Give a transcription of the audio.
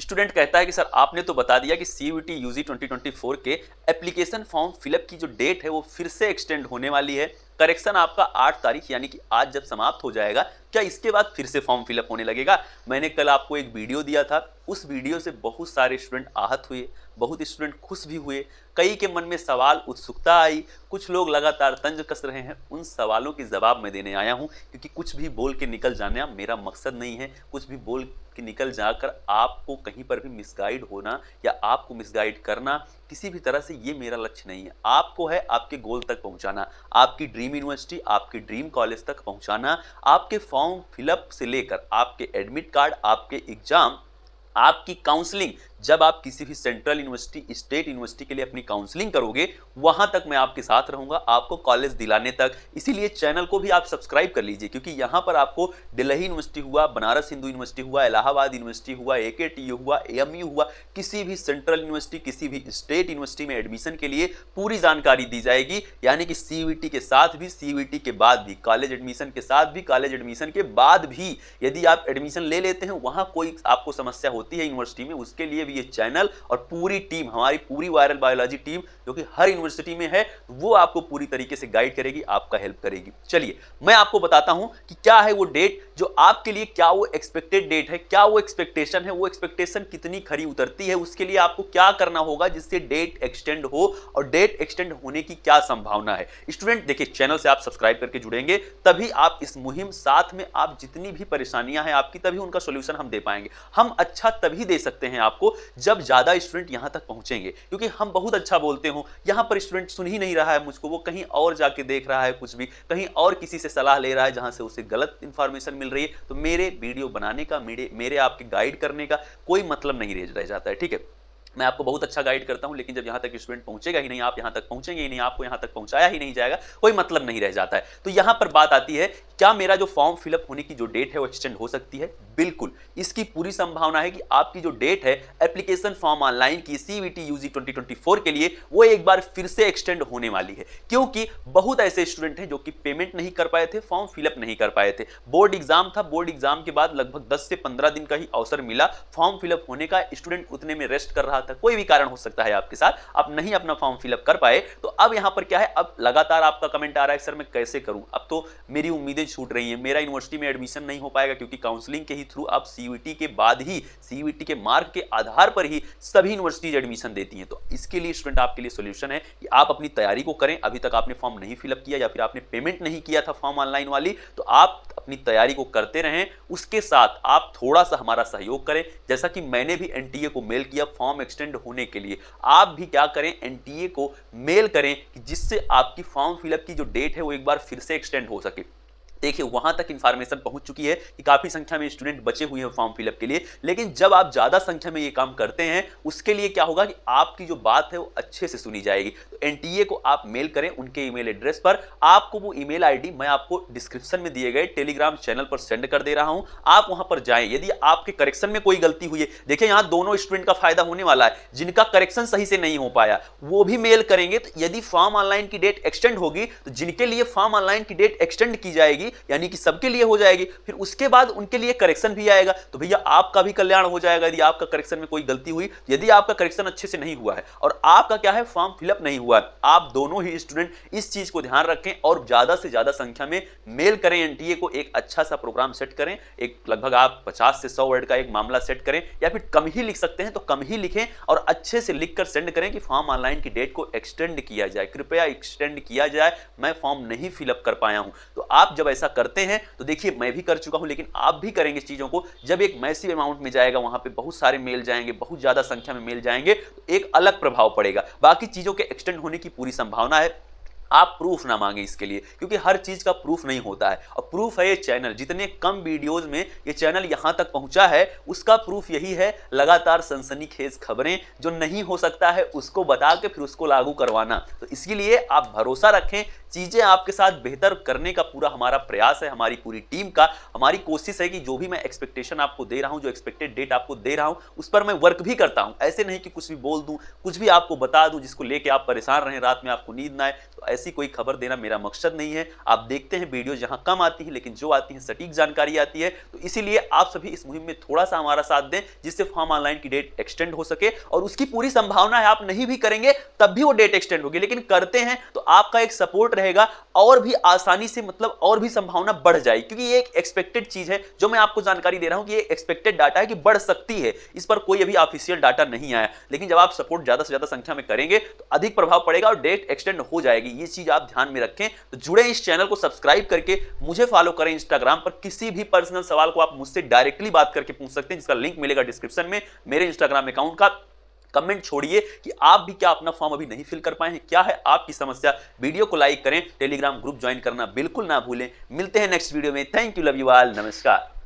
Student कहता है कि सर आपने तो बता दिया कि सीयूईटी यूजी 2024 के एप्लीकेशन फॉर्म फिलअप की जो डेट है वो फिर से एक्सटेंड होने वाली है। करेक्शन आपका 8 तारीख यानी कि आज जब समाप्त हो जाएगा, क्या इसके बाद फिर से फॉर्म फिलअप होने लगेगा? मैंने कल आपको एक वीडियो दिया था, उस वीडियो से बहुत सारे स्टूडेंट आहत हुए, बहुत स्टूडेंट खुश भी हुए, कई के मन में सवाल उत्सुकता आई, कुछ लोग लगातार तंज कस रहे हैं। उन सवालों के जवाब मैं देने आया हूं, क्योंकि कुछ भी बोल के निकल जाना मेरा मकसद नहीं है। कुछ भी बोल के निकल जाकर आपको कहीं पर भी मिसगाइड होना या आपको मिसगाइड करना, किसी भी तरह से ये मेरा लक्ष्य नहीं है। आपको है आपके गोल तक पहुंचाना, आपकी ड्रीम यूनिवर्सिटी, आपके ड्रीम कॉलेज तक पहुंचाना। आपके फॉर्म फिलअप से लेकर आपके एडमिट कार्ड, आपके एग्जाम, आपकी काउंसलिंग, जब आप किसी भी सेंट्रल यूनिवर्सिटी, स्टेट यूनिवर्सिटी के लिए अपनी काउंसलिंग करोगे, वहां तक मैं आपके साथ रहूंगा, आपको कॉलेज दिलाने तक। इसीलिए चैनल को भी आप सब्सक्राइब कर लीजिए, क्योंकि यहां पर आपको दिल्ली यूनिवर्सिटी हुआ, बनारस हिंदू यूनिवर्सिटी हुआ, इलाहाबाद यूनिवर्सिटी हुआ, एकेटीयू हुआ, एएमयू हुआ, किसी भी सेंट्रल यूनिवर्सिटी, किसी भी स्टेट यूनिवर्सिटी में एडमिशन के लिए पूरी जानकारी दी जाएगी। यानी कि सीयूईटी के साथ भी, सीयूईटी के बाद भी, कॉलेज एडमिशन के साथ भी, कॉलेज एडमिशन के बाद भी यदि आप एडमिशन ले लेते हैं, वहां कोई आपको समस्या होती है यूनिवर्सिटी में, उसके लिए भी ये चैनल और पूरी टीम, हमारी पूरी वायरल बायोलॉजी टीम जो कि हर यूनिवर्सिटी में है, वो आपको पूरी तरीके से गाइड करेगी, आपका हेल्प करेगी। चलिए मैं आपको बताता हूं कि क्या है वो डेट जो आपके लिए, क्या वो एक्सपेक्टेड डेट है, क्या वो एक्सपेक्टेशन है, वो एक्सपेक्टेशन कितनी खरी उतरती है, उसके लिए आपको क्या करना होगा जिससे डेट एक्सटेंड हो, और डेट एक्सटेंड होने की क्या संभावना है। स्टूडेंट देखिए, चैनल से आप सब्सक्राइब करके जुड़ेंगे तभी आप इस मुहिम, साथ में आप जितनी भी परेशानियां हैं आपकी, तभी उनका सॉल्यूशन हम दे पाएंगे। हम अच्छा तभी दे सकते हैं आपको जब ज्यादा स्टूडेंट यहां तक पहुंचेंगे, क्योंकि हम बहुत अच्छा बोलते हो, यहां पर स्टूडेंट सुन ही नहीं रहा है मुझको, वो कहीं और जाके देख रहा है, कुछ भी कहीं और किसी से सलाह ले रहा है जहां से उसे गलत इंफॉर्मेशन मिल रही है। तो मेरे वीडियो बनाने का, मेरे आपके गाइड करने का कोई मतलब नहीं रह जाता है। ठीक है, मैं आपको बहुत अच्छा गाइड करता हूं, लेकिन जब यहां तक स्टूडेंट पहुंचेगा ही नहीं, आप यहां तक पहुंचेंगे ही नहीं, आपको यहां तक पहुंचाया ही नहीं जाएगा, कोई मतलब नहीं रह जाता है। तो यहां पर बात आती है, क्या मेरा जो फॉर्म फिलअप होने की जो डेट है वो एक्सटेंड हो सकती है? बिल्कुल, इसकी पूरी संभावना है कि आपकी जो डेट है एप्लीकेशन फॉर्म ऑनलाइन की सीयूईटी यूजी 2024 के लिए, वो एक बार फिर से एक्सटेंड होने वाली है। क्योंकि बहुत ऐसे स्टूडेंट हैं जो कि पेमेंट नहीं कर पाए थे, फॉर्म फिलअप नहीं कर पाए थे, बोर्ड एग्जाम था, बोर्ड एग्जाम के बाद लगभग 10 से 15 दिन का ही अवसर मिला फॉर्म फिलअप होने का, स्टूडेंट उतने में रेस्ट कर रहा था, कोई भी कारण हो सकता है आपके साथ, आप नहीं अपना फॉर्म फिलअप कर पाए। तो अब यहां पर क्या है, अब लगातार आपका कमेंट आ रहा है सर मैं कैसे करूं, अब तो मेरी उम्मीदें छूट रही हैं, मेरा यूनिवर्सिटी में एडमिशन नहीं हो पाएगा, क्योंकि काउंसलिंग के ही थ्रू अब सीयूईटी के बाद ही, सीयूईटी के मार्क के आधार पर ही सभी यूनिवर्सिटीज एडमिशन देती हैं। तो इसके लिए स्टूडेंट आपके लिए सॉल्यूशन है कि आप अपनी तैयारी को करें। अभी तक आपने फॉर्म नहीं फिलअप किया या फिर आपने पेमेंट नहीं किया था फॉर्म ऑनलाइन वाली, तो आप अपनी तैयारी को करते रहें, उसके साथ आप थोड़ा सा हमारा सहयोग करें। जैसा कि मैंने भी एनटीए को मेल किया फॉर्म एक्सटेंड होने के लिए, आप भी क्या करें, एनटीए को मेल करें कि जिससे आपकी फॉर्म फिलअप की जो डेट है वो एक बार फिर से एक्सटेंड हो सके। देखिए वहां तक इंफॉर्मेशन पहुंच चुकी है कि काफी संख्या में स्टूडेंट बचे हुए हैं फॉर्म फिलअप के लिए, लेकिन जब आप ज्यादा संख्या में ये काम करते हैं, उसके लिए क्या होगा कि आपकी जो बात है वो अच्छे से सुनी जाएगी। तो एनटीए को आप मेल करें, उनके ईमेल एड्रेस पर, आपको वो ईमेल आईडी मैं आपको डिस्क्रिप्शन में दिए गए टेलीग्राम चैनल पर सेंड कर दे रहा हूं, आप वहां पर जाएं। यदि आपके करेक्शन में कोई गलती हुई है, देखिए यहां दोनों स्टूडेंट का फायदा होने वाला है, जिनका करेक्शन सही से नहीं हो पाया वो भी मेल करेंगे। तो यदि फॉर्म ऑनलाइन की डेट एक्सटेंड होगी, तो जिनके लिए फॉर्म ऑनलाइन की डेट एक्सटेंड की जाएगी, यानी कि सबके लिए हो जाएगी, फिर उसके बाद उनके लिए करेक्शन भी आएगा, तो भैया आपका भी कल्याण हो जाएगा। यदि आपका करेक्शन में कोई गलती हुई, यदि आपका करेक्शन अच्छे से नहीं हुआ है और आपका क्या है फॉर्म फिलअप नहीं हुआ है, आप दोनों ही स्टूडेंट इस चीज को ध्यान रखें और ज्यादा से ज्यादा संख्या में मेल करें एनटीए को, एक अच्छा सा प्रोग्राम सेट करें, एक लगभग आप 50 से 100 वर्ड का एक मामला सेट करें, या फिर कम ही लिख सकते हैं तो कम ही लिखें और अच्छे से लिखकर सेंड करें कि फॉर्म ऑनलाइन की डेट को एक्सटेंड किया जाए, कृपया एक्सटेंड किया जाए, मैं फॉर्म नहीं फिलअप कर पाया हूं। तो आप जब ऐसा करते हैं तो देखिए मैं भी कर चुका हूं, लेकिन आप भी करेंगे इस चीजों को, जब एक मैसिव अमाउंट में जाएगा, वहां पे बहुत सारे मेल जाएंगे, बहुत ज्यादा संख्या में मेल जाएंगे, तो एक अलग प्रभाव पड़ेगा। बाकी चीजों के एक्सटेंड होने की पूरी संभावना है। आप प्रूफ ना मांगे इसके लिए, क्योंकि हर चीज का प्रूफ नहीं होता है, और प्रूफ है ये चैनल, जितने कम वीडियोस में ये चैनल यहां तक पहुंचा है उसका प्रूफ यही है, लगातार सनसनीखेज खबरें, जो नहीं हो सकता है उसको बता के फिर उसको लागू करवाना। तो इसके लिए आप भरोसा रखें, चीजें आपके साथ बेहतर करने का पूरा हमारा प्रयास है, हमारी पूरी टीम का, हमारी कोशिश है कि जो भी मैं एक्सपेक्टेशन आपको दे रहा हूं, जो एक्सपेक्टेड डेट आपको दे रहा हूं, उस पर मैं वर्क भी करता हूं। ऐसे नहीं कि कुछ भी बोल दूं, कुछ भी आपको बता दूं जिसको लेके आप परेशान रहें, रात में आपको नींद ना आए, तो ऐसी कोई खबर देना मेरा मकसद नहीं है। आप देखते हैं वीडियो जहां कम आती है, लेकिन जो आती है सटीक जानकारी आती है। तो इसीलिए आप सभी इस मुहिम में थोड़ा सा हमारा साथ दें, जिससे फॉर्म ऑनलाइन की डेट एक्सटेंड हो सके। और उसकी पूरी संभावना है, आप नहीं भी करेंगे तब भी वो डेट एक्सटेंड होगी, लेकिन करते हैं तो आपका एक सपोर्ट रहेगा और भी आसानी से, मतलब और भी संभावना बढ़ जाएगी, क्योंकि ये एक एक्सपेक्टेड चीज है जो मैं आपको जानकारी दे रहा हूं कि ये एक्सपेक्टेड डाटा है कि बढ़ सकती है। इस पर कोई अभी ऑफिशियल डाटा नहीं आया, लेकिन जब आप सपोर्ट ज्यादा से ज्यादा संख्या में करेंगे तो अधिक प्रभाव पड़ेगा और डेट एक्सटेंड हो जाएगी। ये चीज आप ध्यान में रखें। तो जुड़े इस चैनल को सब्सक्राइब करके मुझे फॉलो करें इंस्टाग्राम पर। किसी भी पर्सनल सवाल को आप मुझसे डायरेक्टली बात करके पूछ सकते हैं, जिसका लिंक मिलेगा डिस्क्रिप्शन में मेरे इंस्टाग्राम अकाउंट का। कमेंट छोड़िए कि आप भी क्या अपना फॉर्म अभी नहीं फिल कर पाए हैं, क्या है आपकी समस्या। वीडियो को लाइक करें, टेलीग्राम ग्रुप ज्वाइन करना बिल्कुल ना भूलें। मिलते हैं नेक्स्ट वीडियो में। Thank you, love you all, नमस्कार।